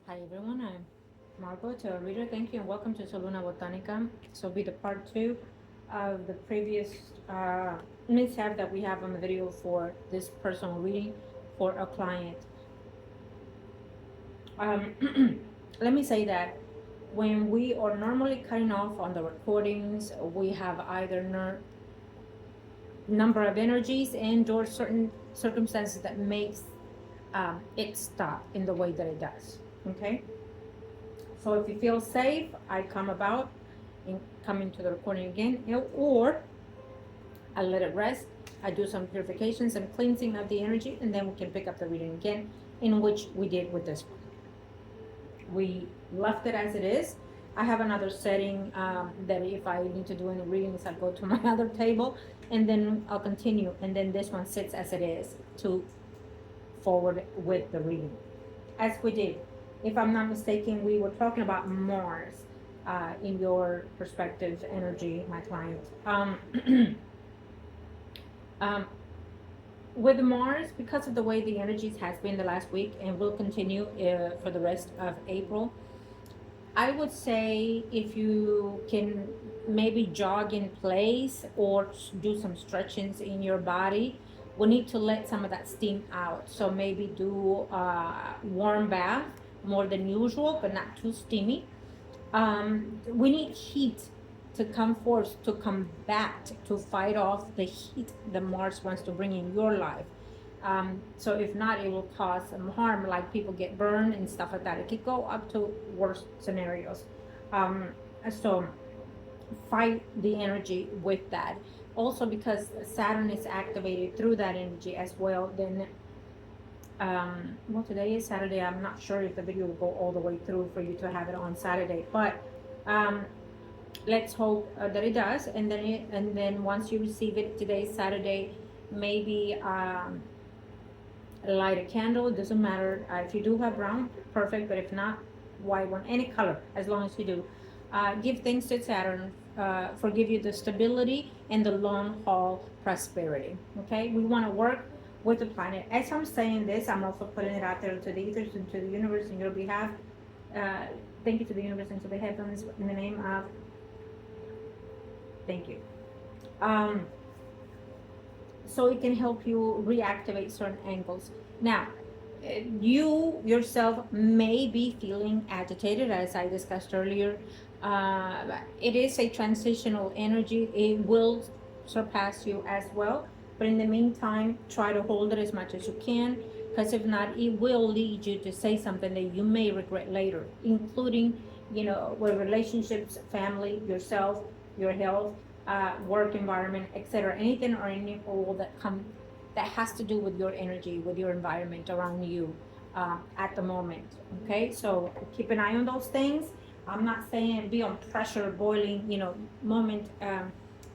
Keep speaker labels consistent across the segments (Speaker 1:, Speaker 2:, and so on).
Speaker 1: Hi everyone, I'm Margot, tarot reader. Thank you and welcome to Soluna Botanica. So be the part two of the previous mishap that we have on the video for this personal reading for a client. Let me say that when we are normally cutting off on the recordings, we have either number of energies and or certain circumstances that makes it stop in the way that it does. Okay. So if you feel safe, I come about and come into the recording again, or I let it rest. I do some purification, some cleansing of the energy, and then we can pick up the reading again, in which we did with this one. We left it as it is. I have another setting that if I need to do any readings, I'll go to my other table, and then I'll continue. And then this one sits as it is to forward with the reading, as we did. If I'm not mistaken, we were talking about Mars in your perspective energy, my client. With Mars, because of the way the energies has been the last week and will continue for the rest of April, I would say if you can maybe jog in place or do some stretchings in your body, we need to let some of that steam out. So maybe do a warm bath more than usual, but not too steamy. We need heat to come forth, to combat, to fight off the heat that Mars wants to bring in your life. So if not, it will cause some harm, like people get burned and stuff like that. It could go up to worse scenarios. So fight the energy with that. Also, because Saturn is activated through that energy as well, then well, today is Saturday. I'm not sure if the video will go all the way through for you to have it on Saturday, but let's hope that it does. And then once you receive it, today is Saturday, maybe light a candle. It doesn't matter if you do have brown, perfect, but if not, white one, any color, as long as you do. Give thanks to Saturn for give you the stability and the long haul prosperity. Okay, we want to work with the planet. As I'm saying this, I'm also putting it out there to the ethers and to the universe in your behalf. Thank you to the universe and to the heavens in the name of. Thank you. So it can help you reactivate certain angles. Now, you yourself may be feeling agitated, as I discussed earlier. It is a transitional energy. It will surpass you as well. But in the meantime, try to hold it as much as you can, because if not, it will lead you to say something that you may regret later, including, with relationships, family, yourself, your health, work environment, etc. Anything or any all that has to do with your energy, with your environment around you at the moment. Okay, so keep an eye on those things. I'm not saying be on pressure, boiling, moment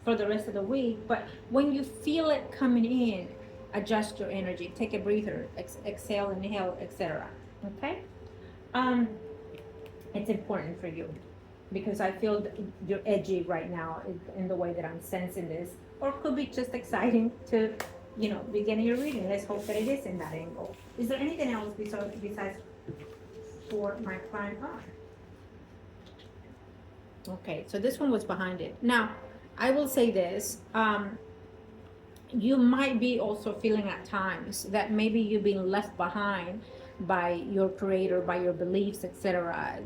Speaker 1: for the rest of the week, but when you feel it coming in, adjust your energy. Take a breather, exhale, inhale, etc. Okay, it's important for you, because I feel you're edgy right now in the way that I'm sensing this, or it could be just exciting to, begin your reading. Let's hope that it is in that angle. Is there anything else besides for my client? Okay, so this one was behind it. Now, I will say this. You might be also feeling at times that maybe you've been left behind by your creator, by your beliefs, etc.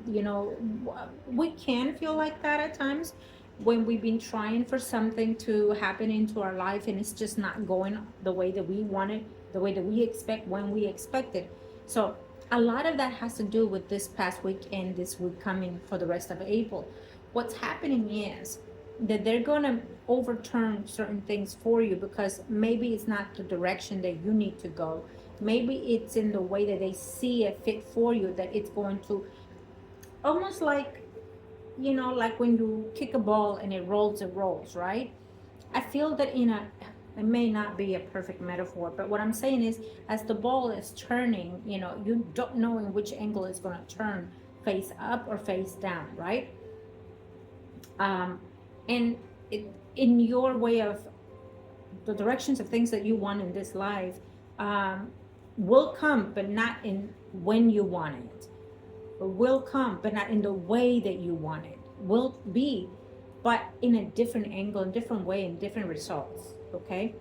Speaker 1: We can feel like that at times when we've been trying for something to happen into our life and it's just not going the way that we want it, the way that we expect, when we expect it. So a lot of that has to do with this past week and this week coming for the rest of April. What's happening is that they're going to overturn certain things for you, because maybe it's not the direction that you need to go. Maybe it's in the way that they see it fit for you, that it's going to almost like, like when you kick a ball and it rolls, right? I feel that it may not be a perfect metaphor, but what I'm saying is, as the ball is turning, you don't know in which angle it's going to turn, face up or face down, right? And in your way of the directions of things that you want in this life will come, but not in when you want it. will come, but not in the way that you want it. Will be, but in a different angle, in different way, in different results. Okay.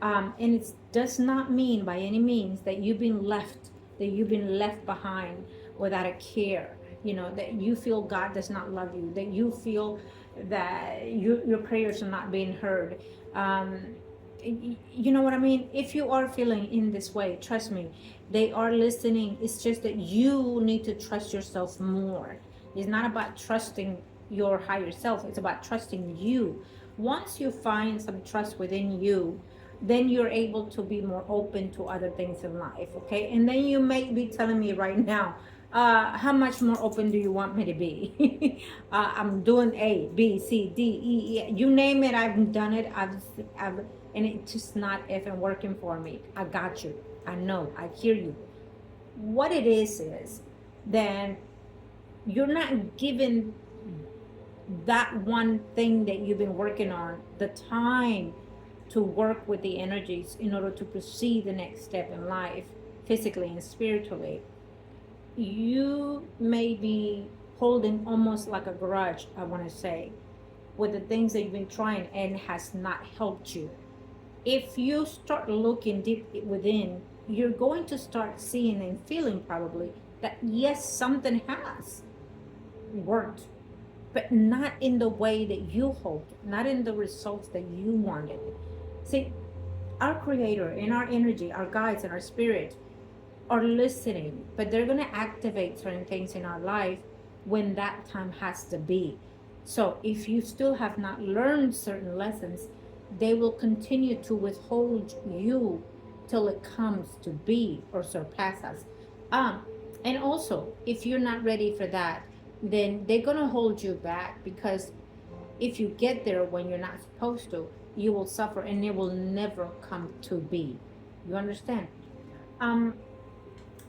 Speaker 1: And it does not mean by any means that you've been left behind without a care. That you feel God does not love you, that you feel that your prayers are not being heard. You know what I mean? If you are feeling in this way, trust me, they are listening. It's just that you need to trust yourself more. It's not about trusting your higher self, it's about trusting you. Once you find some trust within you, then you're able to be more open to other things in life. Okay. And then you may be telling me right now, how much more open do you want me to be? I'm doing A, B, C, D, E, E. You name it, I've done it. And it's just not effing working for me. I got you. I know. I hear you. What it is then you're not given that one thing that you've been working on the time to work with the energies in order to proceed the next step in life, physically and spiritually. You may be holding almost like a grudge, I want to say, with the things that you've been trying and has not helped you. If you start looking deep within, you're going to start seeing and feeling probably that yes, something has worked, but not in the way that you hoped, not in the results that you wanted. See, our creator and our energy, our guides and our spirit are listening, but they're going to activate certain things in our life when that time has to be. So if you still have not learned certain lessons, they will continue to withhold you till it comes to be or surpass us. And also, if you're not ready for that, then they're going to hold you back, because if you get there when you're not supposed to, you will suffer and it will never come to be. You understand?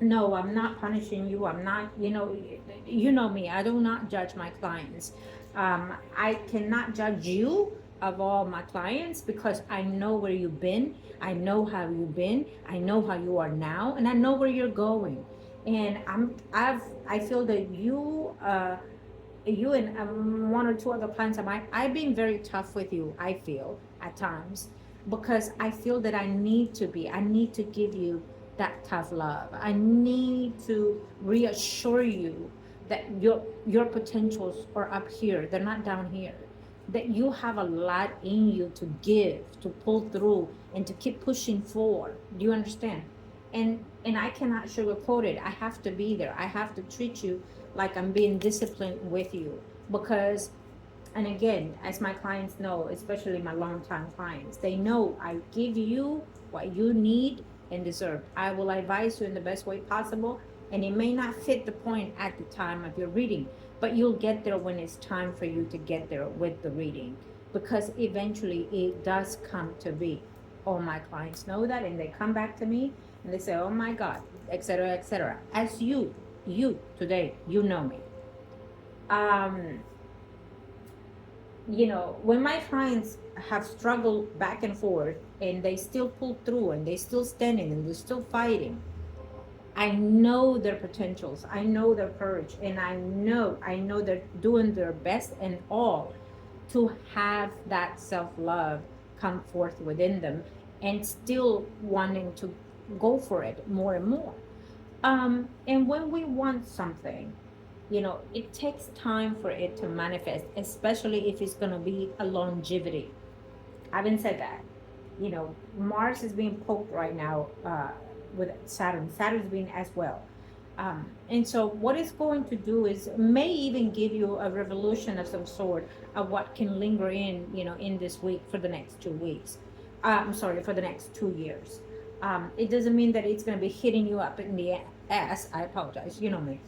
Speaker 1: No, I'm not punishing you. I'm not, you know me. I do not judge my clients. I cannot judge you of all my clients, because I know where you've been. I know how you've been. I know how you are now, and I know where you're going. And I feel that you and one or two other clients of mine, I've been very tough with you, I feel, at times, because I feel that I need to give you that tough love. I need to reassure you that your potentials are up here. They're not down here. That you have a lot in you to give, to pull through, and to keep pushing forward. Do you understand? And I cannot sugarcoat it. I have to be there. I have to treat you like I'm being disciplined with you, because, and again, as my clients know, especially my longtime clients, they know I give you what you need and deserve. I will advise you in the best way possible, and it may not fit the point at the time of your reading, but you'll get there when it's time for you to get there with the reading, because eventually it does come to be. All my clients know that, and they come back to me and they say, oh my God, etc., etc. As you today, you know me. When my clients have struggled back and forth and they still pull through and they still standing and they're still fighting, I know their potentials, I know their courage, and I know they're doing their best and all to have that self-love come forth within them, and still wanting to go for it more and more. And when we want something, it takes time for it to manifest, especially if it's going to be a longevity. Having said that, Mars is being poked right now with Saturn. Saturn's being as well. And so what it's going to do is may even give you a revolution of some sort of what can linger in this week for the next 2 weeks. I'm sorry, for the next 2 years. It doesn't mean that it's going to be hitting you up in the ass. I apologize. You know me.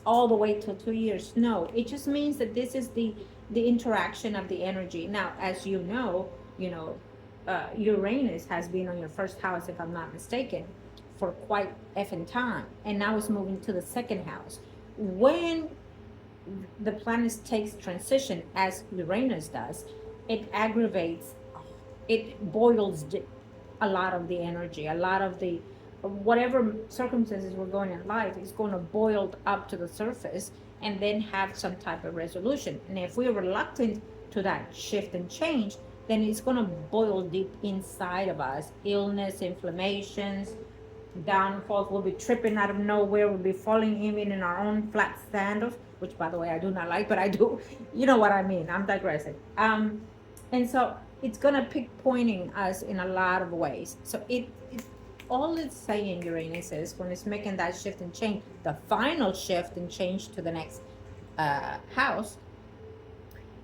Speaker 1: All the way till 2 years. No, it just means that this is the interaction of the energy. Now, as Uranus has been on your first house, if I'm not mistaken, for quite effing time, and now it's moving to the second house. When the planet takes transition, as Uranus does, it aggravates, it boils a lot of the energy, a lot of the whatever circumstances we're going in life is going to boil up to the surface and then have some type of resolution. And if we're reluctant to that shift and change, then it's going to boil deep inside of us. Illness, inflammations, downfalls. We'll be tripping out of nowhere. We'll be falling even in our own flat sandals, which, by the way, I do not like, but I do. You know what I mean. I'm digressing. And so it's going to pick pointing us in a lot of ways. So it all it's saying, Uranus, is when it's making that shift and change, the final shift and change to the next house,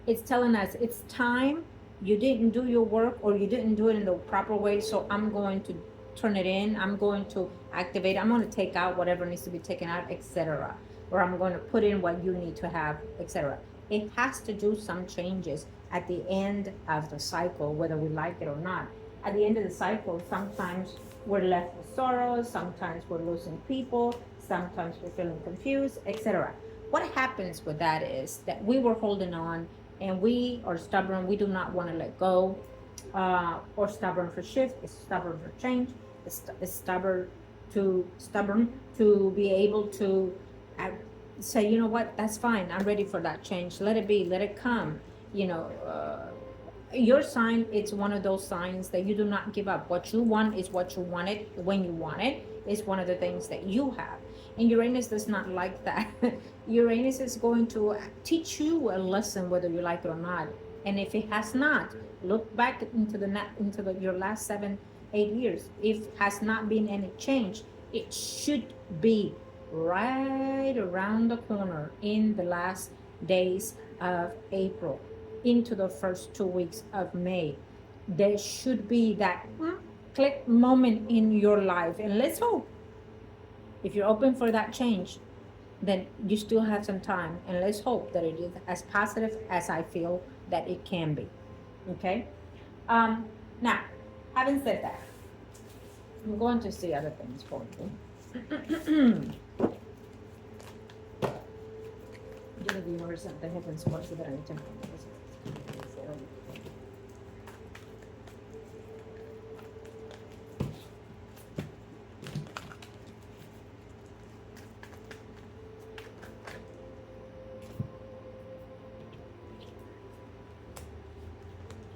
Speaker 1: it's telling us it's time. You didn't do your work, or you didn't do it in the proper way, so I'm going to turn it in. I'm going to activate. I'm going to take out whatever needs to be taken out, etc. Or I'm going to put in what you need to have, etc. It has to do some changes at the end of the cycle, whether we like it or not. At the end of the cycle, sometimes we're left with sorrow, sometimes we're losing people, sometimes we're feeling confused, etc. What happens with that is that we were holding on, and we are stubborn. We do not want to let go, or stubborn for shift. It's stubborn for change. It's stubborn to be able to say, you know what, that's fine. I'm ready for that change. Let it be. Let it come. Your sign, it's one of those signs that you do not give up. What you want is what you want it when you want it. It's one of the things that you have. And Uranus does not like that. Uranus is going to teach you a lesson whether you like it or not. And if it has not, look back into your last 7-8 years. If has not been any change, it should be right around the corner in the last days of April into the first 2 weeks of May. There should be that click moment in your life. And let's hope, if you're open for that change, then you still have some time. And let's hope that it is as positive as I feel that it can be. Okay? Now, having said that, I'm going to see other things for you. Give the universe the heavens what that I attempt.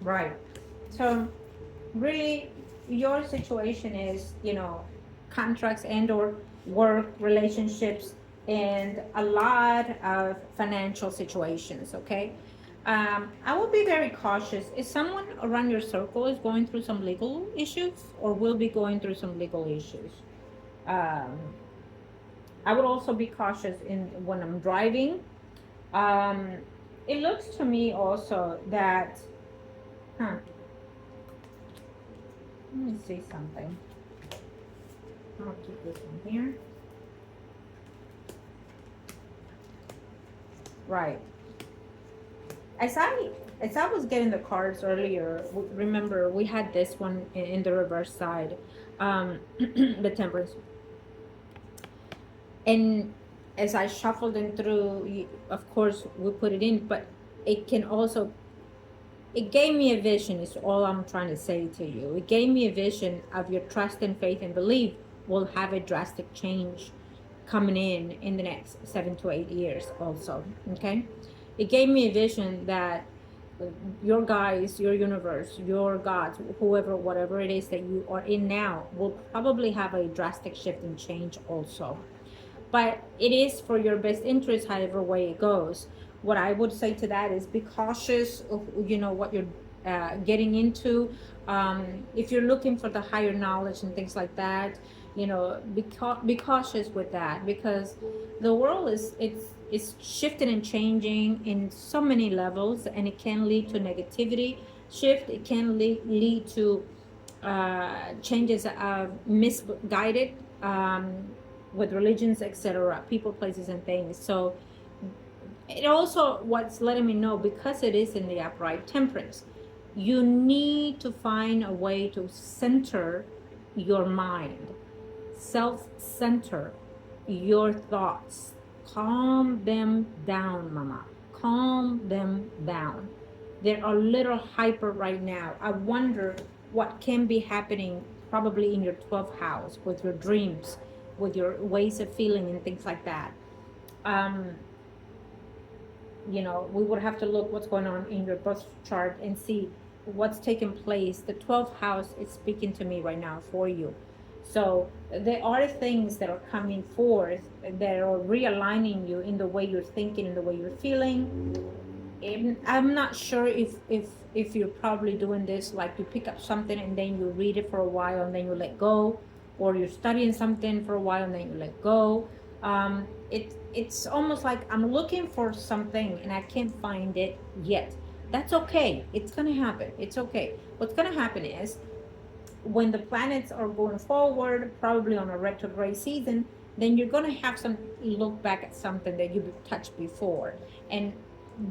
Speaker 1: Right. So really your situation is, contracts and or work, relationships, and a lot of financial situations, okay? I will be very cautious. Is someone around your circle is going through some legal issues or will be going through some legal issues? I would also be cautious when I'm driving. It looks to me also that, let me see something. I'll keep this one here. Right. As I was getting the cards earlier, remember we had this one in the reverse side, the Temperance. And as I shuffled them through, of course we put it in, but it can also, it gave me a vision, is all I'm trying to say to you. It gave me a vision of your trust and faith and belief will have a drastic change coming in the next 7 to 8 years also, okay? It gave me a vision that your guys, your universe, your gods, whoever, whatever it is that you are in now, will probably have a drastic shift and change also. But it is for your best interest, however way it goes. What I would say to that is be cautious of, what you're getting into. If you're looking for the higher knowledge and things like that, be cautious with that, because the world is shifting and changing in so many levels, and it can lead to negativity shift. It can lead to changes of misguided with religions, etc., people, places, and things. So it also, what's letting me know, because it is in the upright Temperance, you need to find a way to center your mind, self-center your thoughts, calm them down, mama, calm them down. They're a little hyper right now. I wonder what can be happening probably in your 12th house, with your dreams, with your ways of feeling and things like that. Um, we would have to look what's going on in your birth chart and see what's taking place. The 12th house is speaking to me right now for you. So there are things that are coming forth that are realigning you in the way you're thinking, in the way you're feeling. And I'm not sure if you're probably doing this, like you pick up something and then you read it for a while and then you let go, or you're studying something for a while and then you let go. It's almost like I'm looking for something and I can't find it yet. That's okay. It's gonna happen. It's okay. What's gonna happen is, when the planets are going forward, probably on a retrograde season, then you're gonna have some look back at something that you've touched before and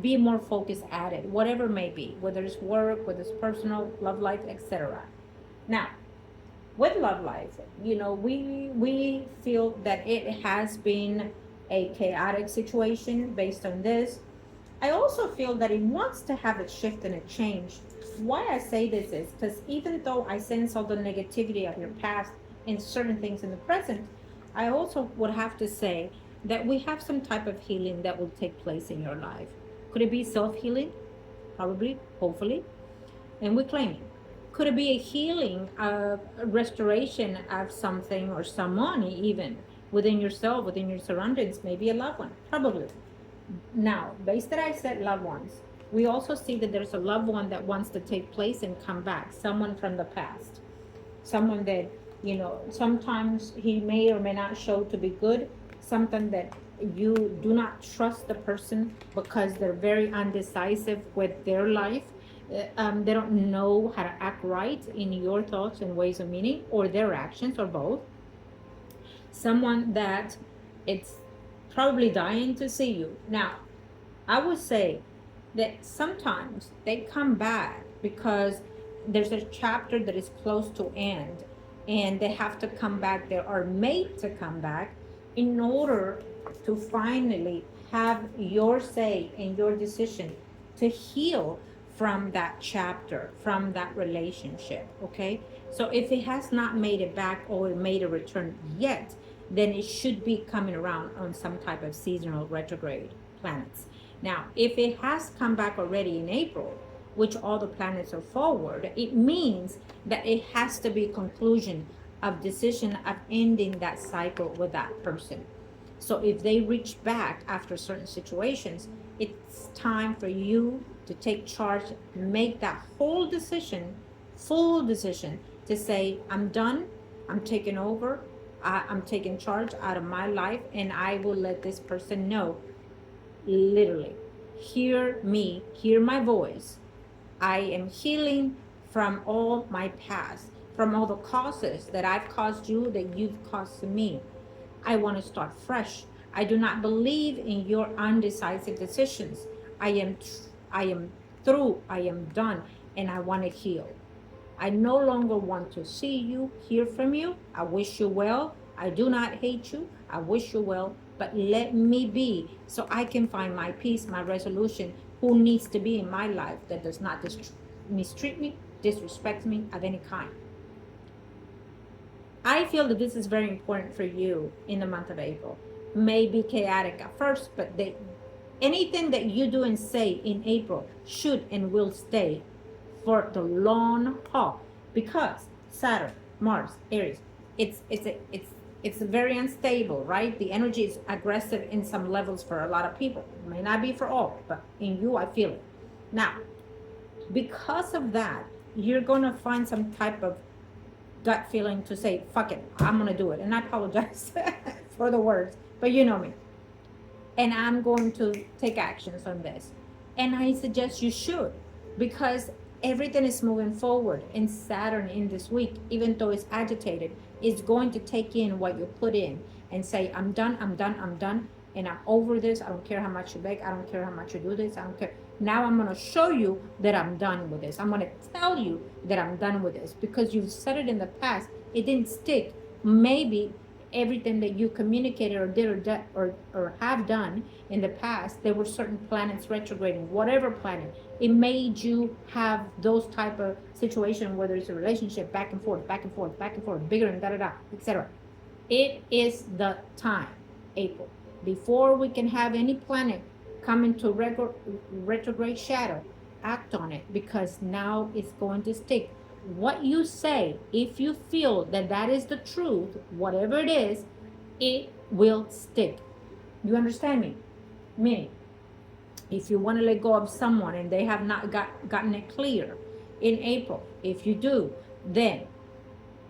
Speaker 1: be more focused at it, whatever it may be, whether it's work, whether it's personal, love life, etc. Now, with love life, we feel that it has been a chaotic situation based on this. I also feel that it wants to have a shift and a change. Why I say this is because even though I sense all the negativity of your past and certain things in the present, I also would have to say that we have some type of healing that will take place in your life. Could it be self-healing? Probably, hopefully, and we claim it. Could it be a healing, a restoration of something or someone, even within yourself, within your surroundings, maybe a loved one? Probably. Now, based that I said loved ones, we also see that there's a loved one that wants to take place and come back, someone from the past, someone that, sometimes he may or may not show to be good, something that you do not trust the person because they're very undecisive with their life. They don't know how to act right in your thoughts and ways of meaning, or their actions, or both. Someone that it's probably dying to see you. Now, I would say that sometimes they come back because there's a chapter that is close to end and they have to come back. They are made to come back in order to finally have your say and your decision to heal from that chapter, from that relationship. Okay, so if it has not made it back or made a return yet, then it should be coming around on some type of seasonal retrograde planets. Now, if it has come back already in April, which all the planets are forward, it means that it has to be conclusion of decision of ending that cycle with that person. So if they reach back after certain situations, it's time for you to take charge, make that whole decision, full decision to say, I'm done, I'm taking over, I'm taking charge out of my life, and I will let this person know, literally, hear me, hear my voice. I am healing from all my past, from all the causes that I've caused you, that you've caused me. I want to start fresh. I do not believe in your undecisive decisions. I am through, I am done, and I want to heal. I no longer want to see you, hear from you. I wish you well. I do not hate you. I wish you well, but let me be so I can find my peace, my resolution, who needs to be in my life that does not mistreat me, disrespect me of any kind. I feel that this is very important for you in the month of April. May be chaotic at first, but anything that you do and say in April should and will stay for the long haul, because Saturn, Mars, Aries, it's very unstable, right? The energy is aggressive in some levels for a lot of people. It may not be for all, but in you, I feel it. Now, because of that, you're going to find some type of gut feeling to say, fuck it, I'm going to do it. And I apologize for the words, but you know me. And I'm going to take actions on this. And I suggest you should, because everything is moving forward. And Saturn in this week, even though it's agitated, is going to take in what you put in and say, I'm done, I'm done, I'm done, and I'm over this. I don't care how much you beg. I don't care how much you do this. I don't care. Now I'm going to show you that I'm done with this. I'm going to tell you that I'm done with this, because you've said it in the past. It didn't stick. Maybe everything that you communicated or did or have done in the past, there were certain planets retrograding, whatever planet, it made you have those type of situation, whether it's a relationship back and forth, back and forth, back and forth, bigger and da-da-da, etc. It is the time, April, before we can have any planet come into retrograde shadow. Act on it, because now it's going to stick. What you say, if you feel that that is the truth, whatever it is, it will stick. You understand me? Meaning, if you want to let go of someone and they have not gotten it clear in April, if you do, then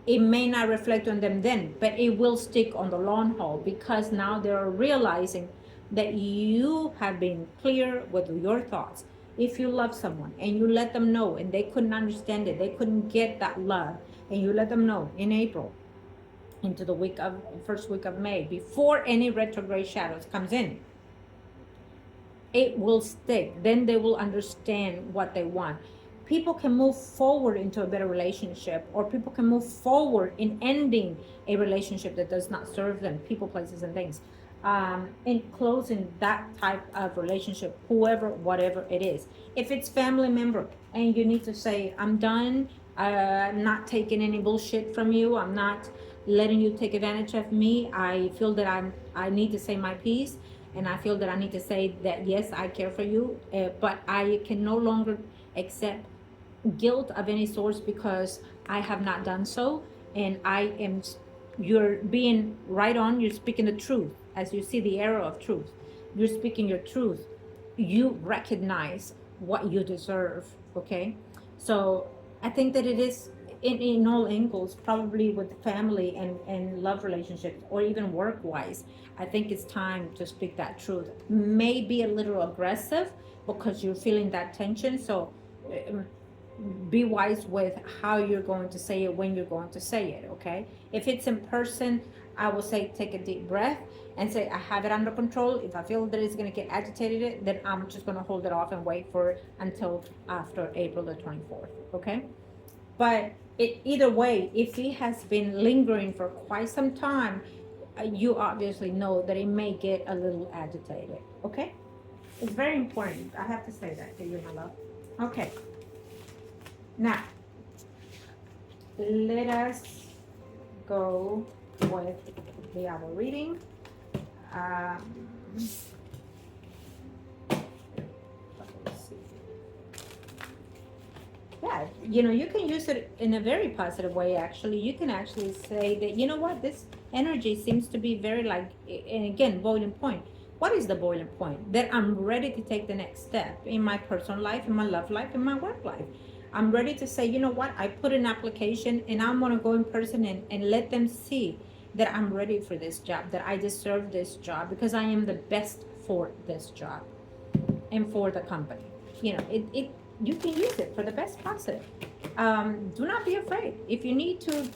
Speaker 1: it may not reflect on them then, but it will stick on the long haul, because now they're realizing that you have been clear with your thoughts. If you love someone and you let them know and they couldn't understand it, they couldn't get that love, and you let them know in April, into the first week of May, before any retrograde shadows comes in, it will stick. Then they will understand what they want. People can move forward into a better relationship, or people can move forward in ending a relationship that does not serve them, people, places, and things. In closing that type of relationship, whoever, whatever it is. If it's family member and you need to say, I'm done, I'm not taking any bullshit from you, I'm not letting you take advantage of me, I feel that I need to say my piece, and I feel that I need to say that yes, I care for you, but I can no longer accept guilt of any source because I have not done so, and you're being right on, you're speaking the truth. As you see the arrow of truth, you're speaking your truth. You recognize what you deserve, okay? So I think that it is in all angles, probably with family and love relationships, or even work-wise, I think it's time to speak that truth. Maybe a little aggressive because you're feeling that tension, so be wise with how you're going to say it, when you're going to say it, okay? If it's in person, I will say take a deep breath and say, I have it under control. If I feel that it's going to get agitated, then I'm just going to hold it off and wait for it until after April the 24th, okay? But either way, if it has been lingering for quite some time, you obviously know that it may get a little agitated, okay? It's very important. I have to say that to you, my love. Okay. Now, let us go with the hour reading. Let's see. Yeah, you can use it in a very positive way, actually. You can actually say that, you know what, this energy seems to be very and again, boiling point. What is the boiling point? That I'm ready to take the next step in my personal life, in my love life, in my work life. I'm ready to say, you know what, I put an application and I'm going to go in person and let them see that I'm ready for this job, that I deserve this job because I am the best for this job and for the company. You can use it for the best positive. Do not be afraid. If you need to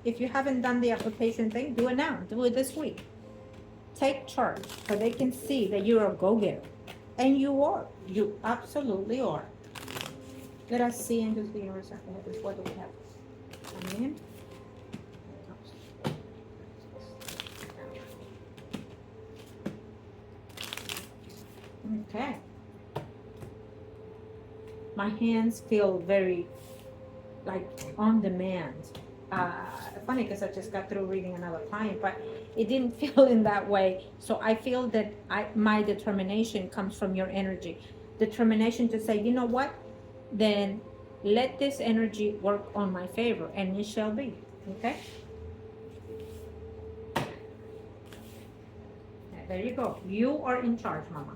Speaker 1: if you haven't done the application thing, do it now. Do it this week. Take charge so they can see that you're a go-getter. And you are. You absolutely are. Let us see into the universe. What do we have? Amen. Okay. My hands feel very on demand. Funny because I just got through reading another client, but it didn't feel in that way. So I feel that my determination comes from your energy. Determination to say, you know what? Then let this energy work on my favor, and it shall be. Okay? There you go. You are in charge, Mama.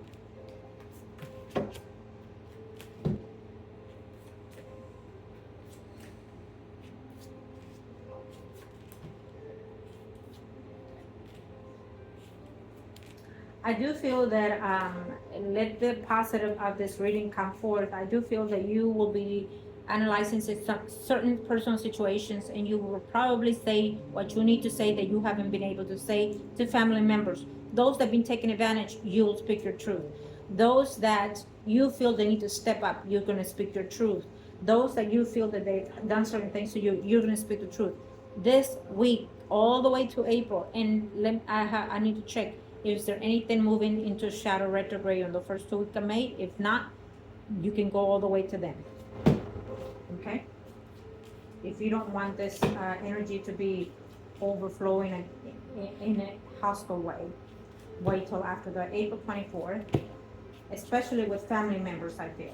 Speaker 1: I do feel that let the positive of this reading come forth. I do feel that you will be analyzing certain personal situations, and you will probably say what you need to say that you haven't been able to say to family members. Those that have been taken advantage, you'll speak your truth. Those that you feel they need to step up, you're going to speak your truth. Those that you feel that they've done certain things to you, you're going to speak the truth. This week all the way to April. And I need to check, is there anything moving into shadow retrograde on the first 2 weeks of May? If not, you can go all the way to then. Okay? If you don't want this energy to be overflowing in a hostile way, wait till after the April 24th, especially with family members, I feel.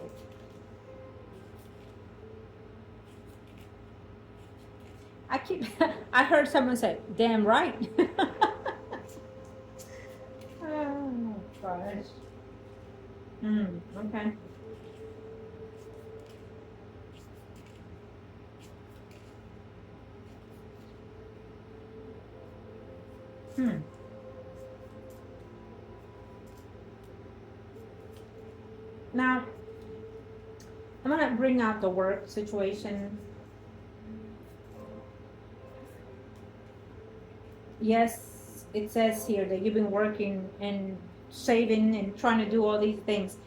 Speaker 1: I heard someone say, damn right. Oh, gosh. Okay. Now, I'm going to bring out the work situation. Yes, it says here that you've been working and saving and trying to do all these things.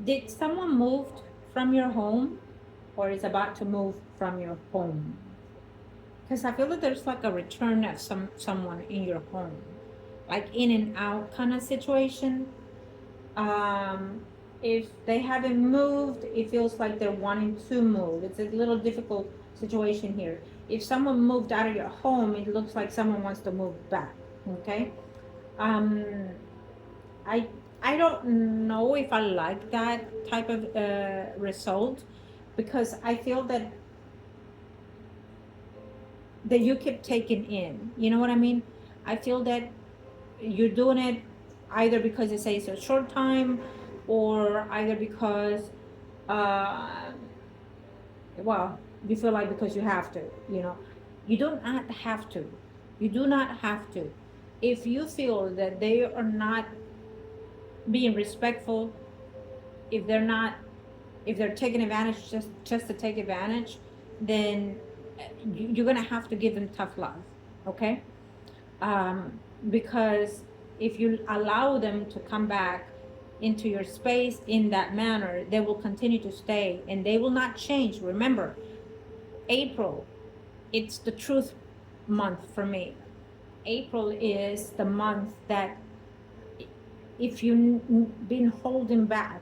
Speaker 1: Did someone move from your home or is about to move from your home? Because I feel that there's like a return of someone in your home, like in and out kind of situation. If they haven't moved, it feels like they're wanting to move. It's a little difficult situation here. If someone moved out of your home, it looks like someone wants to move back. Okay. I don't know if I like that type of result, because I feel that you keep taking in. You know what I mean? I feel that you're doing it either because it says a short time, or either because, well, you feel like because you have to, you know. You do not have to. You do not have to. If you feel that they are not being respectful, if they're taking advantage just to take advantage, then you're gonna have to give them tough love, okay? Because if you allow them to come back into your space in that manner, they will continue to stay and they will not change. Remember, April, it's the truth month for me. April is the month that if you've been holding back,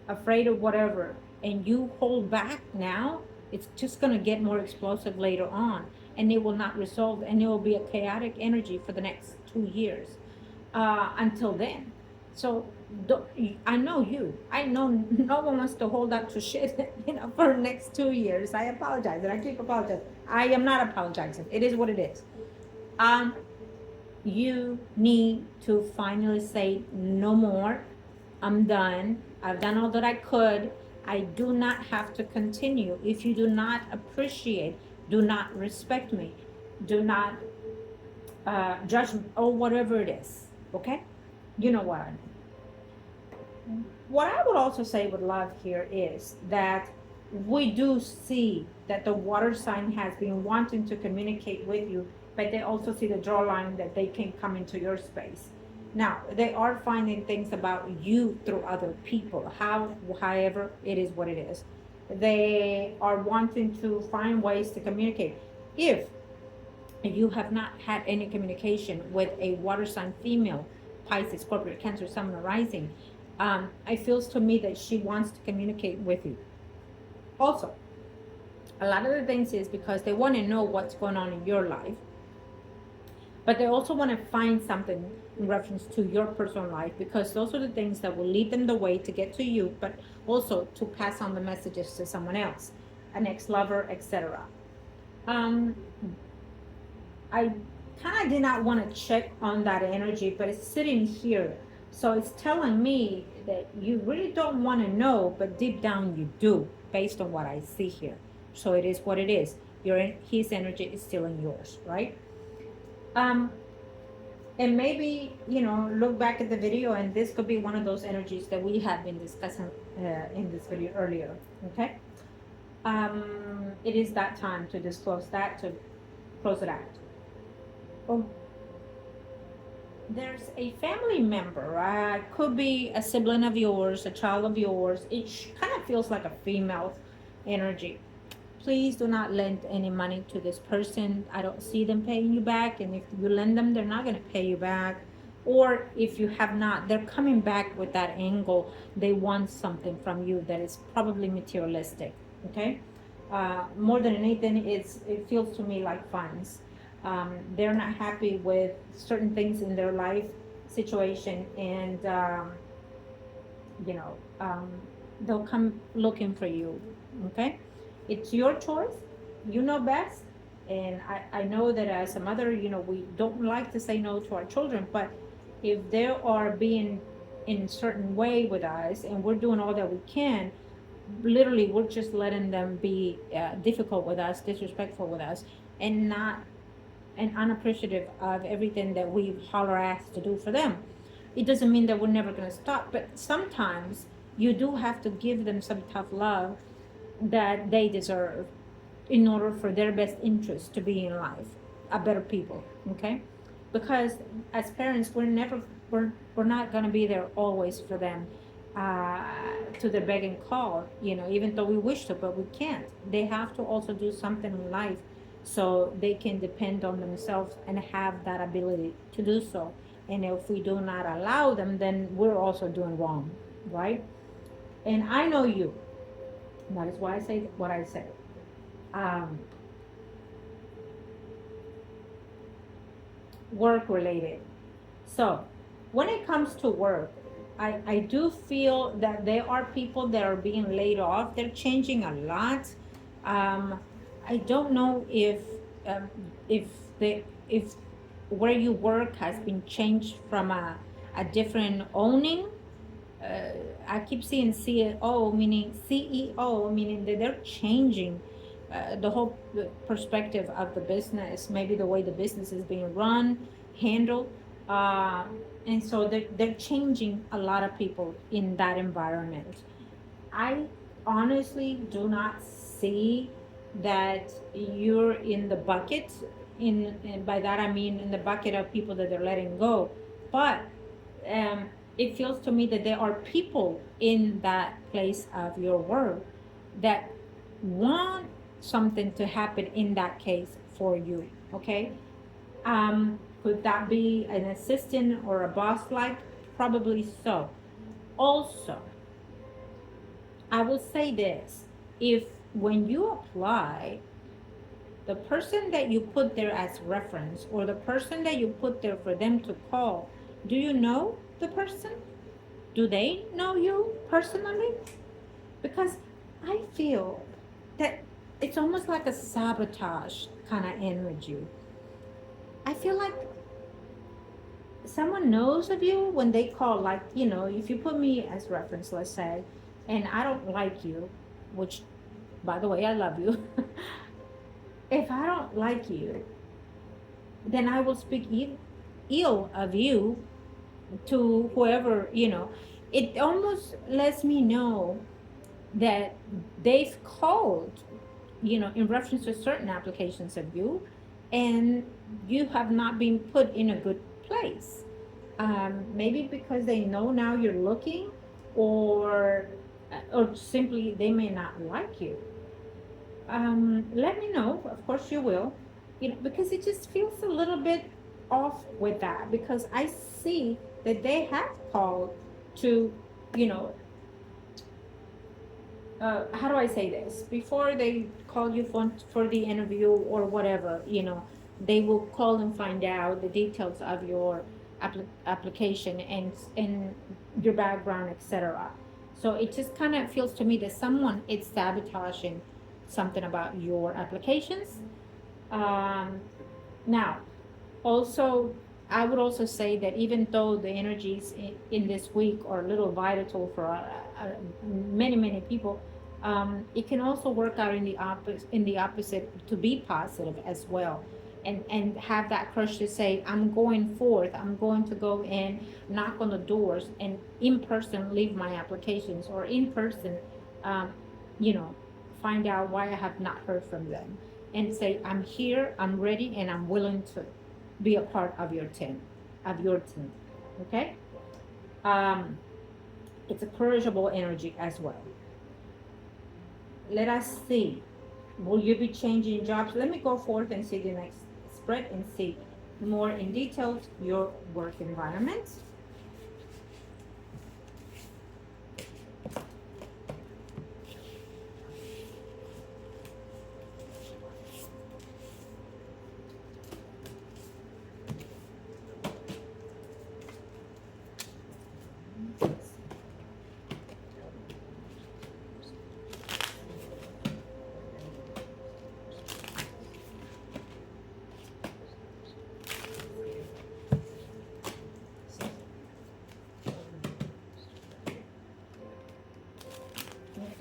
Speaker 1: afraid of whatever, and you hold back now, it's just going to get more explosive later on, and it will not resolve, and it will be a chaotic energy for the next 2 years until then. So I know no one wants to hold up to shit, you know, for the next 2 years. I apologize, and I keep apologizing. I am not apologizing. It is what it is. You need to finally say no more. I'm done. I've done all that I could. I do not have to continue. If you do not appreciate, do not respect me, do not judge me, or whatever it is, okay? You know what I mean. What I would also say with love here is that we do see that the water sign has been wanting to communicate with you, but they also see the draw line that they can come into your space. Now, they are finding things about you through other people. However, it is what it is. They are wanting to find ways to communicate. If you have not had any communication with a water sign female, Pisces, Scorpio, Cancer, Sun, or Rising, it feels to me that she wants to communicate with you. Also, a lot of the things is because they want to know what's going on in your life, but they also want to find something in reference to your personal life, because those are the things that will lead them the way to get to you, but also to pass on the messages to someone else, an ex-lover, etc. I kind of did not want to check on that energy, but it's sitting here. So it's telling me that you really don't want to know, but deep down you do, based on what I see here. So it is what it is. His energy is still in yours, right? And maybe, you know, look back at the video, and this could be one of those energies that we have been discussing in this video earlier, okay? It is that time to disclose that, to close it out. Oh, there's a family member, could be a sibling of yours, a child of yours. It kind of feels like a female energy. please do not lend any money to this person. I don't see them paying you back. And if you lend them, they're not going to pay you back. Or if you have not, they're coming back with that angle. They want something from you that is probably materialistic. Okay. More than anything, it feels to me like funds. They're not happy with certain things in their life situation, and you know, they'll come looking for you. Okay, it's your choice. You know best. And I know that as a mother, we don't like to say no to our children, but if they are being in a certain way with us and we're doing all that we can, literally we're just letting them be difficult with us, disrespectful with us, and not and unappreciative of everything that we holler ass to do for them. It doesn't mean that we're never going to stop, but sometimes you do have to give them some tough love that they deserve in order for their best interest to be in life, a better people. Okay, because as parents, we're not going to be there always for them, uh, to the beg and call, even though we wish to, but we can't. They have to also do something in life so they can depend on themselves and have that ability to do so. And if we do not allow them, then we're also doing wrong, right? And I know you. That is why I say what I say. Um, Work related. So when it comes to work, I do feel that there are people that are being laid off. They're changing a lot. Um, I don't know um, if if where you work has been changed from a different owning. I keep seeing CEO, meaning that they're changing the whole perspective of the business, maybe the way the business is being run, handled. Uh, and so they're changing a lot of people in that environment. I honestly do not see that you're in the bucket. And by that I mean in the bucket of people that they're letting go. But um, it feels to me that there are people in that place of your work that want something to happen in that case for you. Okay, could that be an assistant or a boss? Like, probably so. Also, I will say this: if when you apply, the person that you put there as reference, or the person that you put there for them to call, do you know the person? Do they know you personally? Because I feel that it's almost like a sabotage kind of energy. I feel like someone knows of you when they call, like, if you put me as reference, let's say, and I don't like you, which, by the way, I love you. If I don't like you, then I will speak ill of you to whoever. It almost lets me know that they've called, in reference to certain applications of you, and you have not been put in a good place. Maybe because they know now you're looking, or simply they may not like you. Let me know. Of course you will. Because it just feels a little bit off with that, because I see that they have called to, you know, how do I say this? Before they call you for the interview or whatever, they will call and find out the details of your application and your background, etc. So it just kind of feels to me that someone is sabotaging something about your applications. Um, Now, also, I would also say that even though the energies in this week are a little volatile for many many people, it can also work out in the opposite, to be positive as well, and have that courage to say, I'm going forth. I'm going to go and knock on the doors and in person leave my applications, or in person, um, you know, find out why I have not heard from them, and say, I'm here, I'm ready, and I'm willing to be a part of your team. Okay. um, it's a courageable energy as well. Let us see Will you be changing jobs? Let me go forth and see the next spread and see more in detail your work environment.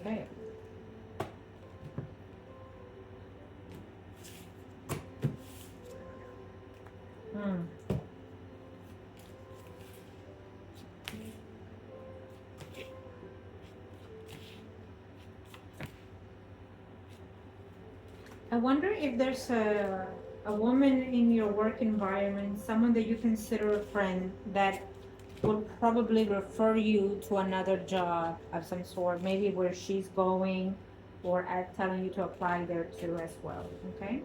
Speaker 1: Okay. Hmm. I wonder if there's a woman in your work environment, someone that you consider a friend that would probably refer you to another job of some sort, maybe where she's going, or at telling you to apply there too as well. Okay.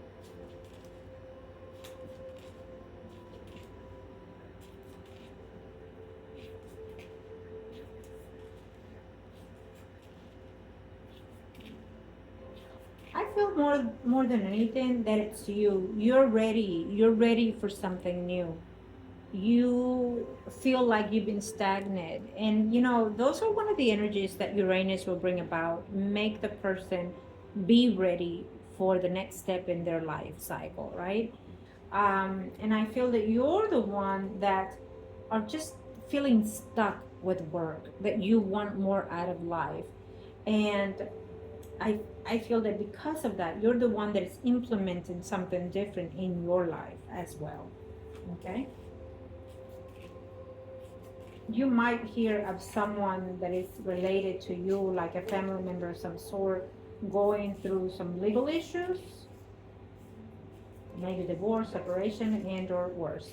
Speaker 1: I feel more than anything that it's you. You're ready. You're ready for something new. You feel like you've been stagnant, and those are one of the energies that Uranus will bring about. Make the person be ready for the next step in their life cycle, right? And I feel that you're the one that are just feeling stuck with work, that you want more out of life. And I feel that because of that, you're the one that is implementing something different in your life as well. Okay? You might hear of someone that is related to you, like a family member of some sort, going through some legal issues, maybe divorce, separation, and or worse.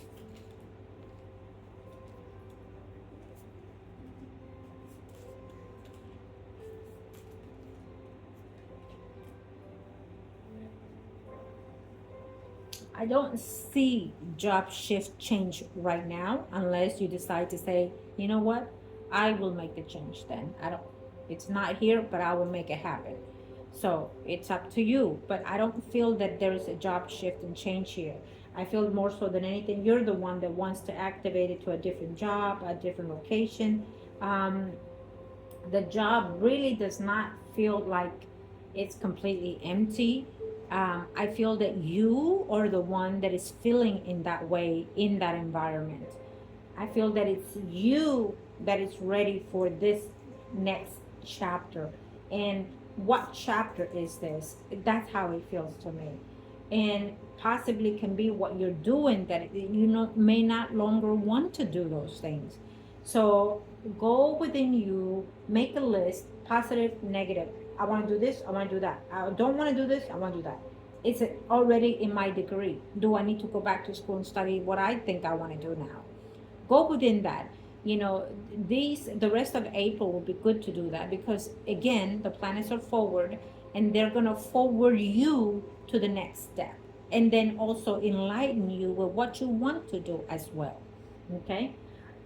Speaker 1: I don't see job shift change right now unless you decide to say, you know what, I will make the change then. I don't, it's not here, but I will make it happen. So it's up to you. But I don't feel that there is a job shift and change here. I feel more so than anything, you're the one that wants to activate it to a different job, a different location. Um, the job really does not feel like it's completely empty. I feel that you are the one that is feeling in that way in that environment. I feel that it's you that is ready for this next chapter. And what chapter is this? That's how it feels to me. And possibly can be what you're doing that may not longer want to do those things. So go within you, make a list, positive, negative. I want to do this, I want to do that. I don't want to do this, I want to do that. It's already in my degree. Do I need to go back to school and study what I think I want to do now? Go within that. The rest of April will be good to do that, because again, the planets are forward and they're going to forward you to the next step, and then also enlighten you with what you want to do as well. Okay.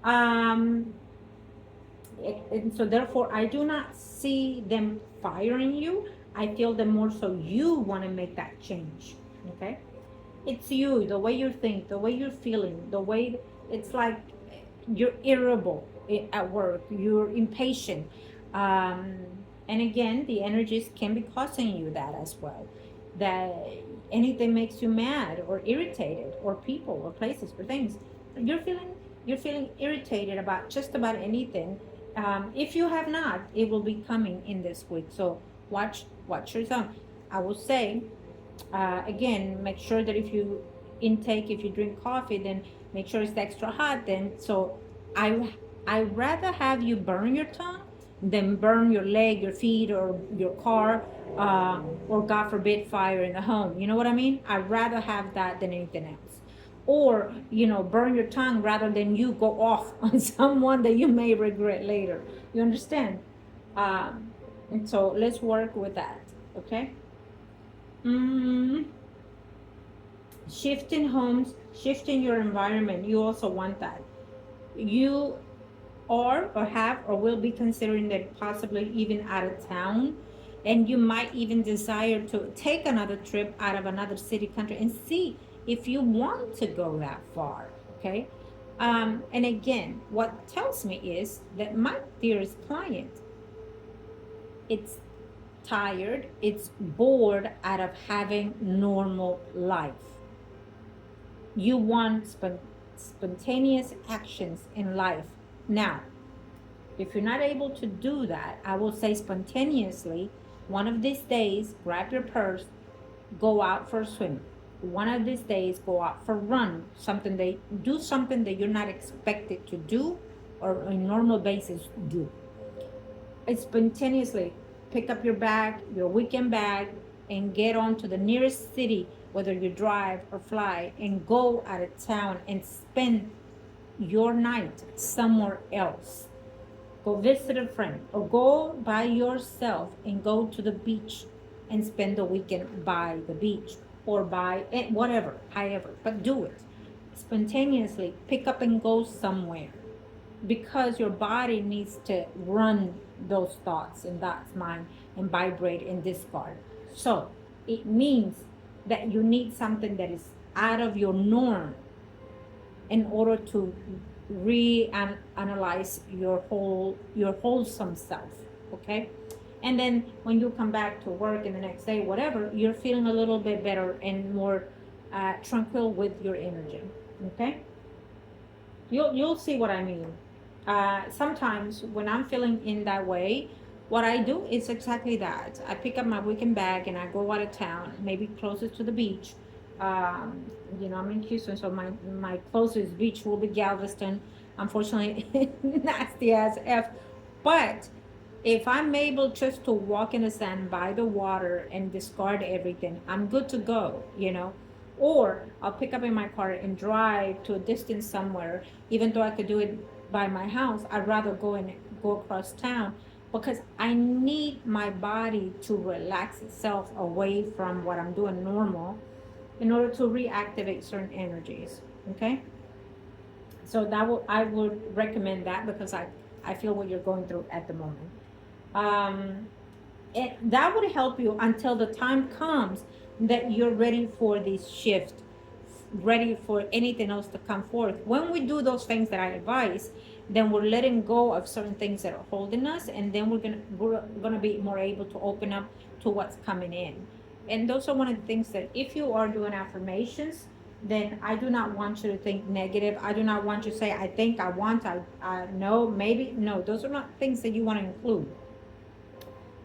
Speaker 1: um and so therefore I do not see them firing you. I feel that more so you want to make that change. Okay. It's you, the way you think, the way you're feeling, the way it's like you're irritable at work, you're impatient. um, and again, the energies can be causing you that as well, that anything makes you mad or irritated, or people or places or things, you're feeling you're feeling irritated about just about anything. If you have not, it will be coming in this week. So watch your tongue. I will say, again, make sure that if you drink coffee, then make sure it's extra hot then. So I rather have you burn your tongue than burn your leg, your feet, or your car, or God forbid, fire in the home. You know what I mean? I'd rather have that than anything else. Or, burn your tongue rather than you go off on someone that you may regret later. You understand? And so let's work with that. Okay. mm, shifting homes, shifting your environment, you also want that. You are or have or will be considering that possibly even out of town, and you might even desire to take another trip out of another city, country, and see if you want to go that far. Okay. And again, what tells me is that my dearest client, it's tired, it's bored out of having normal life. You want spontaneous actions in life. Now, if you're not able to do that, I will say spontaneously, one of these days, grab your purse, go out for a swim. One of these days, go out for a run. Do something that you're not expected to do or on a normal basis do. Spontaneously pick up your bag, your weekend bag, and get on to the nearest city, whether you drive or fly, and go out of town and spend your night somewhere else. Go visit a friend or go by yourself and go to the beach and spend the weekend by the beach or by whatever, however, but do it. Spontaneously pick up and go somewhere because your body needs to run those thoughts in that mind and vibrate and discard. So it means that you need something that is out of your norm in order to reanalyze your wholesome self. Okay. And then when you come back to work in the next day, whatever, you're feeling a little bit better and more tranquil with your energy. Okay. You'll see what I mean. Sometimes when I'm feeling in that way, what I do is exactly that. I pick up my weekend bag and I go out of town, maybe closest to the beach. Um, I'm in Houston, so my closest beach will be Galveston. Unfortunately, nasty as F. But if I'm able just to walk in the sand by the water and discard everything, I'm good to go. Or I'll pick up in my car and drive to a distance somewhere, even though I could do it by my house. I'd rather go across town because I need my body to relax itself away from what I'm doing normal in order to reactivate certain energies. Okay. So I would recommend that because I feel what you're going through at the moment. Um, that would help you until the time comes that you're ready for this shift, ready for anything else to come forth. When we do those things that I advise, then we're letting go of certain things that are holding us, and then we're gonna be more able to open up to what's coming in. And those are one of the things that if you are doing affirmations, then I do not want you to think negative. I do not want you to say, I think, I want, I know, maybe. No, those are not things that you want to include.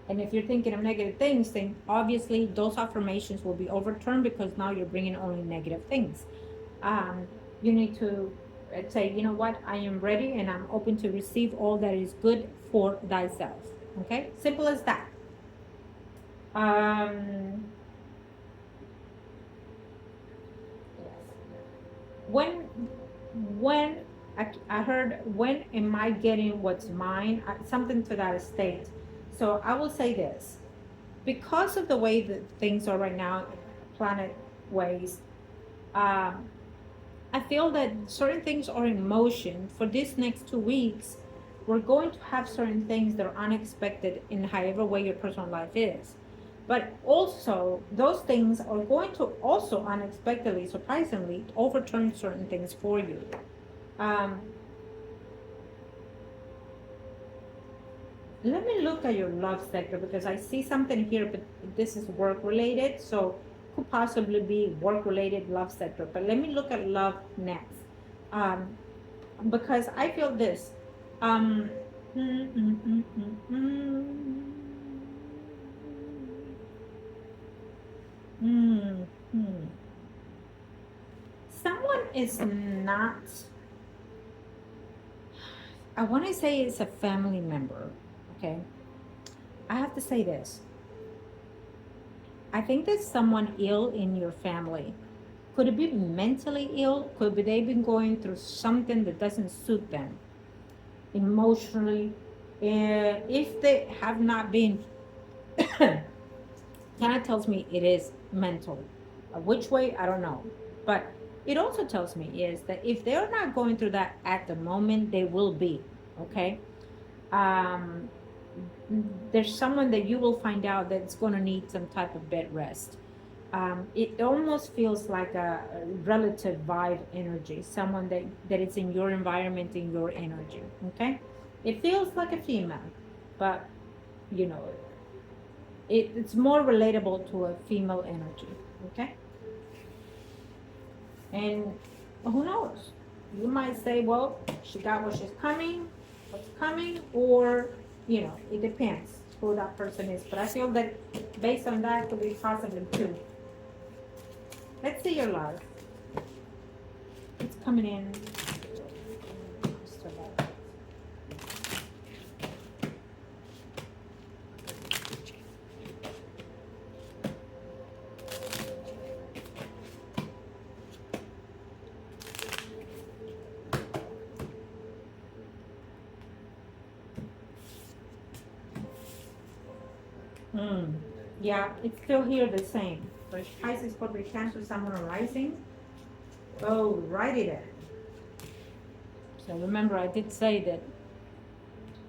Speaker 1: And if you're thinking of negative things, then obviously those affirmations will be overturned because now you're bringing only negative things. You need to say, you know what, I am ready and I'm open to receive all that is good for thyself. Okay, simple as that. When I heard, when am I getting what's mine? Something to that state. So I will say this, because of the way that things are right now, planet ways, I feel that certain things are in motion for this next 2 weeks. We're going to have certain things that are unexpected in however way your personal life is. But also, those things are going to also unexpectedly, surprisingly, overturn certain things for you. Let me look at your love sector because I see something here, but this is work related, so could possibly be work related love sector. But let me look at love next, because I feel this. Someone is not, I want to say it's a family member, okay? I have to say this. I think there's someone ill in your family. Could it be mentally ill? Could be they've been going through something that doesn't suit them emotionally. If they have not been kind of tells me it is mental. Which way, I don't know. But it also tells me is that if they're not going through that at the moment, they will be. Okay. Um, there's someone that you will find out that's going to need some type of bed rest. It almost feels like a relative vibe energy, someone that is in your environment, in your energy. Okay. It feels like a female, but you know, it's more relatable to a female energy. Okay. And who knows? You might say, well, she got what she's coming, what's coming, or, it depends who that person is. But I feel that based on that, could be possible too. Let's see your love. It's coming in. Yeah, it's still here the same. But Pisces, Scorpio, Cancer, Someone arising. Oh, righty there. So remember, I did say that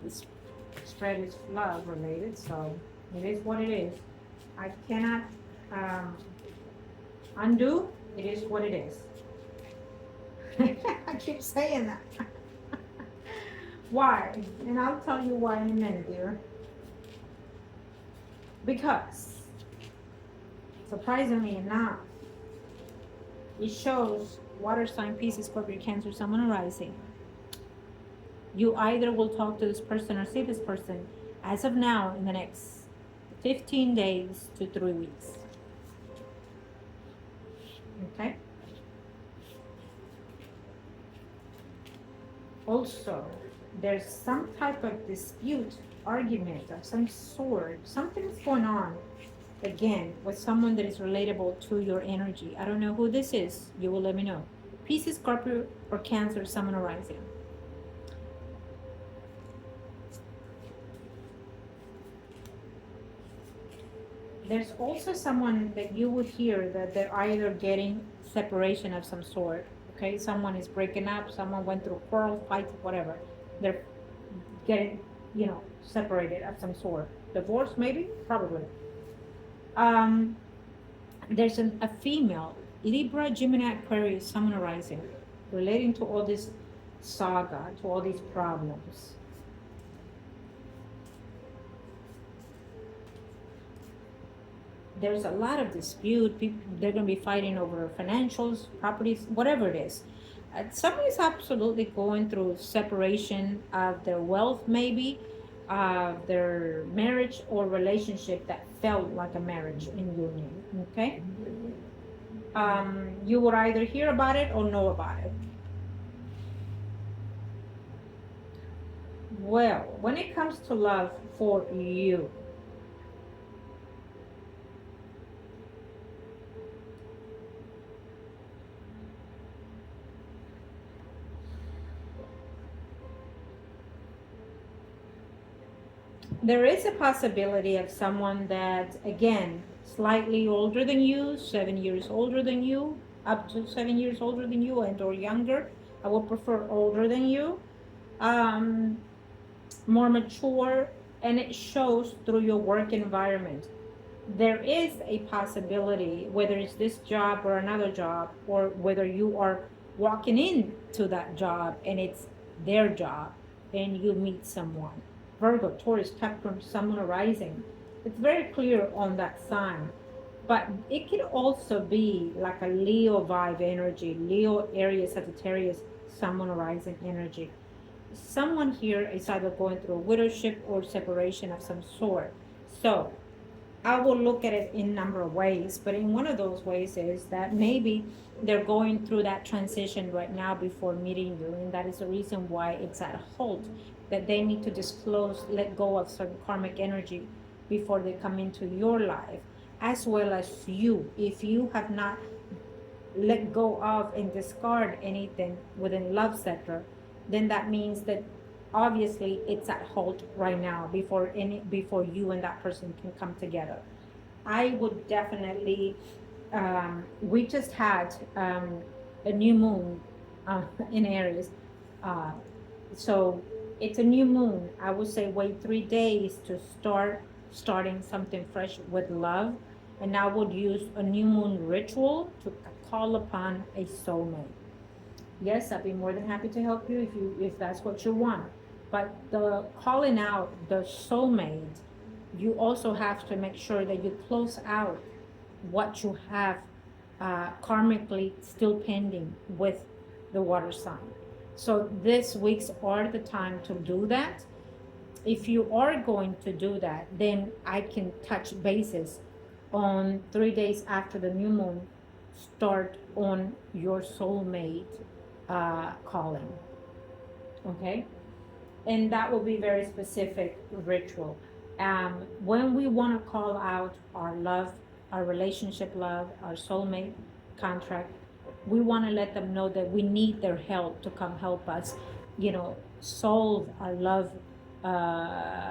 Speaker 1: this spread is love related, so it is what it is. I cannot undo. It is what it is. I keep saying that. Why? And I'll tell you why in a minute, dear. Because, surprisingly enough, it shows water sign, Pisces, Scorpio, Cancer, Someone arising. You either will talk to this person or see this person as of now in the next 15 days to 3 weeks. Okay? Also, there's some type of dispute, argument of some sort. Something's going on, again, with someone that is relatable to your energy. I don't know who this is. You will let me know. Pisces, Scorpio, or Cancer, Someone arising. There's also someone that you would hear that they're either getting separation of some sort. Okay, someone is breaking up, someone went through quarrel, fights, whatever. They're getting, separated of some sort. Divorce, maybe, probably. There's a female, Libra, Gemini, Aquarius, Someone arising, relating to all this saga, to all these problems. There's a lot of dispute. People, they're going to be fighting over financials, properties, whatever it is. Somebody is absolutely going through separation of their wealth, maybe, their marriage or relationship that felt like a marriage in union. Okay? You would either hear about it or know about it. Well, when it comes to love for you, there is a possibility of someone that, again, slightly older than you, 7 years older than you, up to 7 years older than you, and or younger. I would prefer older than you, more mature, and it shows through your work environment. There is a possibility, whether it's this job or another job, or whether you are walking into that job and it's their job and you meet someone. Virgo, Taurus, Capricorn, Someone arising. It's very clear on that sign. But it can also be like a Leo vibe energy, Leo, Aries, Sagittarius, Someone arising energy. Someone here is either going through a widowship or separation of some sort. So I will look at it in a number of ways, but in one of those ways is that maybe they're going through that transition right now before meeting you, and that is the reason why it's at a halt, that they need to disclose, let go of certain karmic energy before they come into your life, as well as you. If you have not let go of and discard anything within love sector, then that means that obviously it's at halt right now before you and that person can come together. I would definitely, we just had a new moon in Aries. Uh, so it's a new moon. I would say wait 3 days to starting something fresh with love. And I would use a new moon ritual to call upon a soulmate. Yes, I'd be more than happy to help you if that's what you want. But the calling out the soulmate, you also have to make sure that you close out what you have karmically still pending with the water sign. So this weeks are the time to do that. If you are going to do that, then I can touch bases on 3 days after the new moon. Start on your soulmate calling. Okay, and that will be very specific ritual. When we want to call out our love, our relationship love, our soulmate contract, we want to let them know that we need their help to come help us, solve our love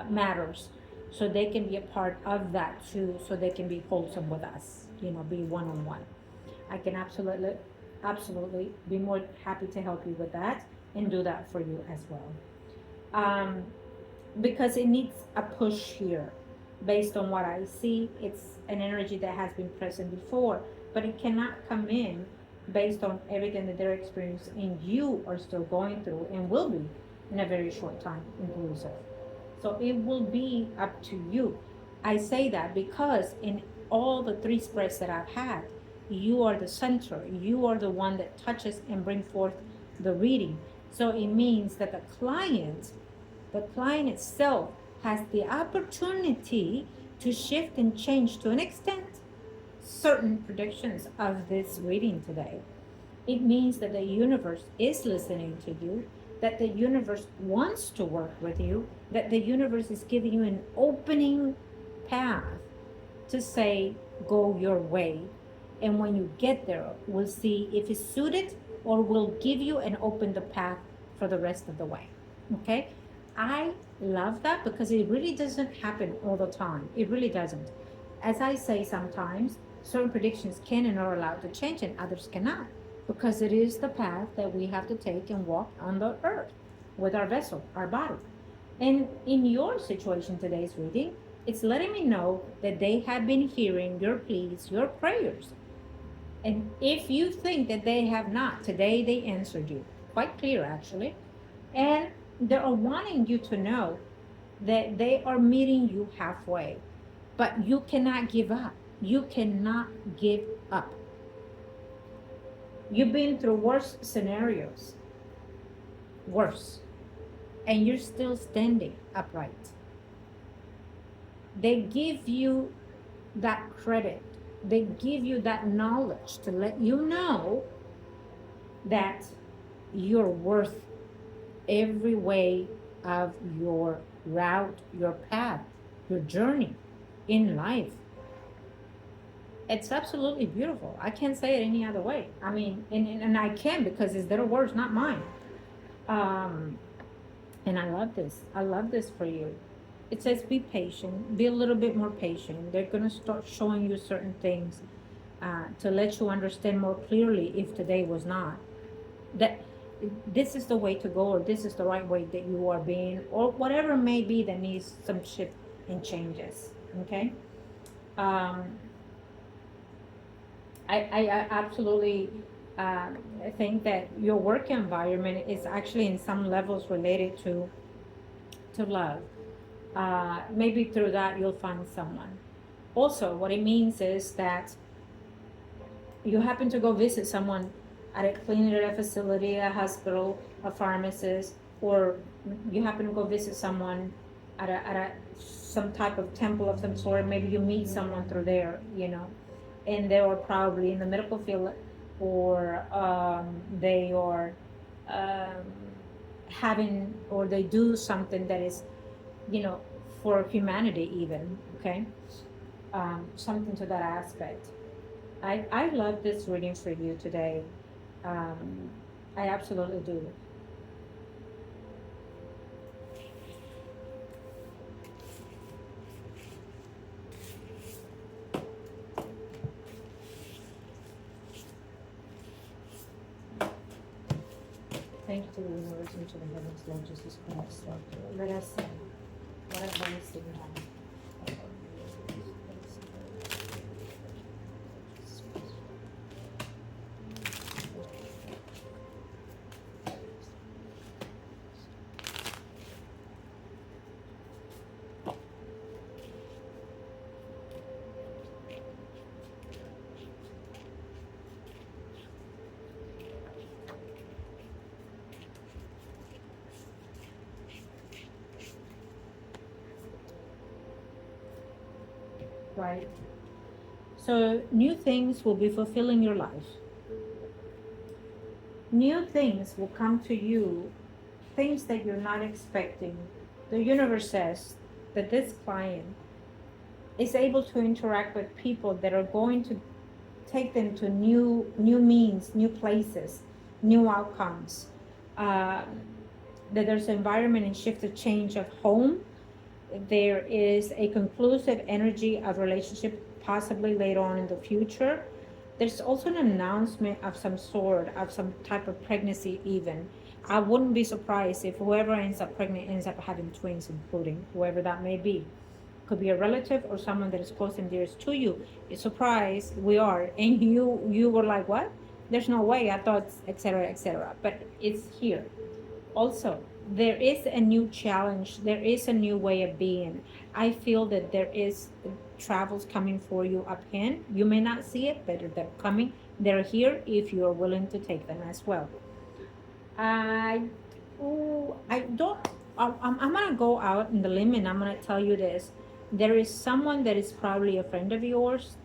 Speaker 1: matters, so they can be a part of that too, so they can be wholesome with us, be one-on-one. I can absolutely be more happy to help you with that and do that for you as well. Because it needs a push here. Based on what I see, it's an energy that has been present before, but it cannot come in based on everything that they're experiencing and you are still going through and will be in a very short time inclusive. So it will be up to you. I say that because in all the 3 spreads that I've had, you are the center. You are the one that touches and bring forth the reading. So it means that the client itself has the opportunity to shift and change to an extent certain predictions of this reading today. It means that the universe is listening to you, that the universe wants to work with you, that the universe is giving you an opening path to say, go your way. And when you get there, we'll see if it's suited, or we'll give you and open the path for the rest of the way. Okay? I love that because it really doesn't happen all the time. It really doesn't. As I say, sometimes certain predictions can and are allowed to change and others cannot, because it is the path that we have to take and walk on the earth with our vessel, our body. And in your situation, today's reading, it's letting me know that they have been hearing your pleas, your prayers. And if you think that they have not, today they answered you. Quite clear, actually. And they are wanting you to know that they are meeting you halfway. But you cannot give up. You cannot give up. You've been through worse scenarios. Worse. And you're still standing upright. They give you that credit. They give you that knowledge to let you know that you're worth every way of your route, your path, your journey in life. It's absolutely beautiful. I can't say it any other way. I mean, and I can, because it's their words, not mine. And I love this. I love this for you. It says be patient. Be a little bit more patient. They're going to start showing you certain things to let you understand more clearly, if today was not, that this is the way to go, or this is the right way that you are being, or whatever it may be that needs some shift and changes. Okay? I absolutely think that your work environment is actually in some levels related to love. Maybe through that you'll find someone. Also, what it means is that you happen to go visit someone at a clinic facility, a hospital, a pharmacist, or you happen to go visit someone at a some type of temple of some sort. Maybe you meet someone through there, and they are probably in the medical field, or they are having, or they do something that is, for humanity even, okay? Something to that aspect. I love this reading for you today. I absolutely do. thank you to the universe and to the heavens, Lord Jesus Christ. Let us see what advice do we have. Right. So new things will be fulfilling your life. New things will come to you, things that you're not expecting. The universe says that this client is able to interact with people that are going to take them to new means, new places, new outcomes. That there's an environment and shift, a change of home. There is a conclusive energy of relationship possibly later on in the future. There's also an announcement of some sort, of some type of pregnancy even. I wouldn't be surprised if whoever ends up pregnant ends up having twins, including whoever that may be. Could be a relative or someone that is close and dearest to you. It's surprised we are, and you were like, what? There's no way. I thought, etc., etc. But it's here. Also, there is a new challenge. There is a new way of being. I feel that there is travels coming for you up in. You may not see it, but they're coming. They're here if you are willing to take them as well. I don't. I'm gonna go out in the limb and I'm gonna tell you this. There is someone that is probably a friend of yours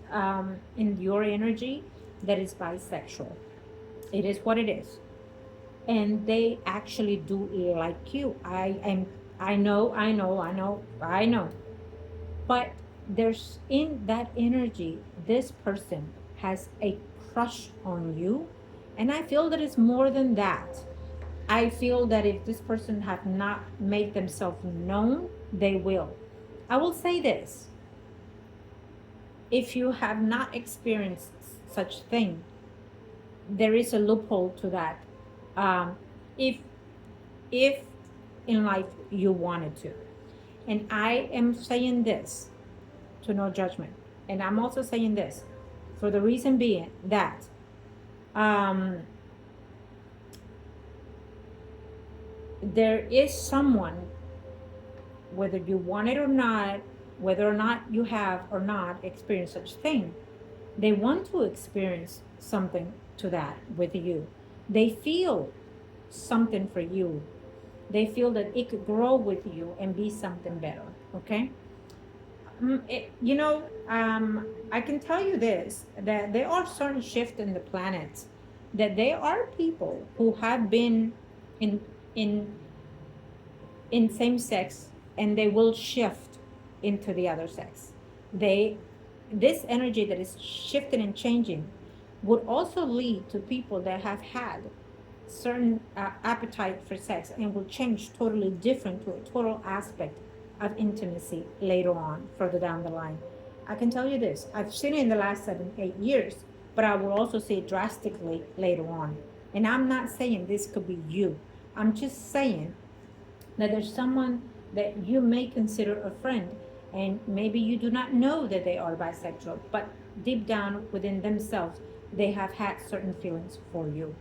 Speaker 1: in your energy that is bisexual. It is what it is, and they actually do like you. I know. But there's in that energy, this person has a crush on you, and I feel that it's more than that. I feel that if this person have not made themselves known, they will. I will say this. If you have not experienced such thing, there is a loophole to that. If in life you wanted to. And I am saying this to no judgment. And I'm also saying this for the reason being that there is someone, whether you want it or not, whether or not you have or not experienced such thing, they want to experience something to that with you. They feel something for you. They feel that it could grow with you and be something better. Okay. I can tell you this, that there are certain shifts in the planets, that there are people who have been in same sex, and they will shift into the other sex. This energy that is shifting and changing would also lead to people that have had certain appetite for sex and will change totally different to a total aspect of intimacy later on, further down the line. I can tell you this, I've seen it in the last 7-8 years, but I will also see it drastically later on. And I'm not saying this could be you. I'm just saying that there's someone that you may consider a friend, and maybe you do not know that they are bisexual, but deep down within themselves, they have had certain feelings for you.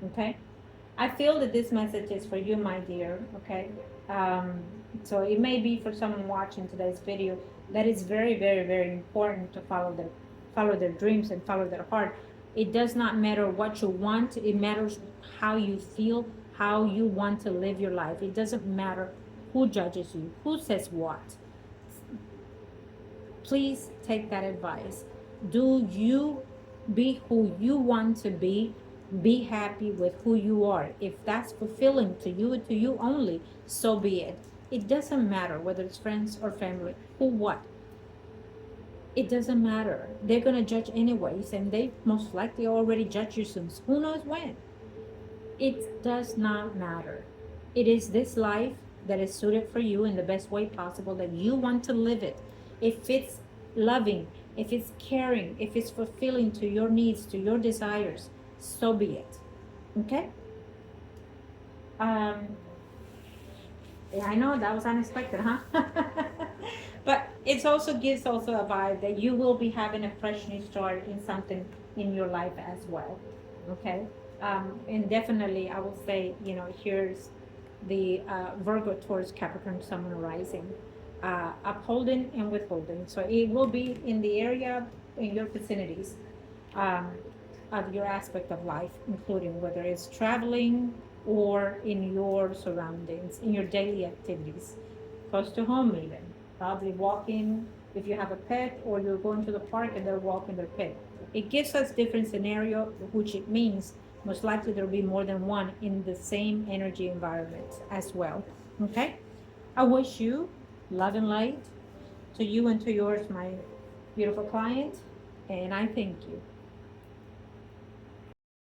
Speaker 1: Okay? I feel that this message is for you, my dear. Okay? So it may be for someone watching today's video that is very, very, very important to follow their dreams and follow their heart. It does not matter what you want. It matters how you feel, how you want to live your life. It doesn't matter who judges you, who says what. Please take that advice. Do you be who you want to be? Be happy with who you are. If that's fulfilling to you only, so be it. It doesn't matter whether it's friends or family, who what. It doesn't matter. They're going to judge anyways, and they most likely already judge you since who knows when. It does not matter. It is this life that is suited for you in the best way possible, that you want to live it. If it's loving, if it's caring, if it's fulfilling to your needs, to your desires, so be it. Okay? Um, yeah, I know that was unexpected, huh? But it also gives also a vibe that you will be having a fresh new start in something in your life as well. Okay. And definitely, I will say, here's the Virgo towards Capricorn Sun and Rising, upholding and withholding. So it will be in the area in your vicinities um, of your aspect of life, including whether it's traveling or in your surroundings, in your daily activities, close to home even. Probably walking if you have a pet, or you're going to the park and they're walking their pet. It gives us different scenario, which it means most likely there'll be more than one in the same energy environment as well. Okay? I wish you love and light to you and to yours, my beautiful client, and I thank you.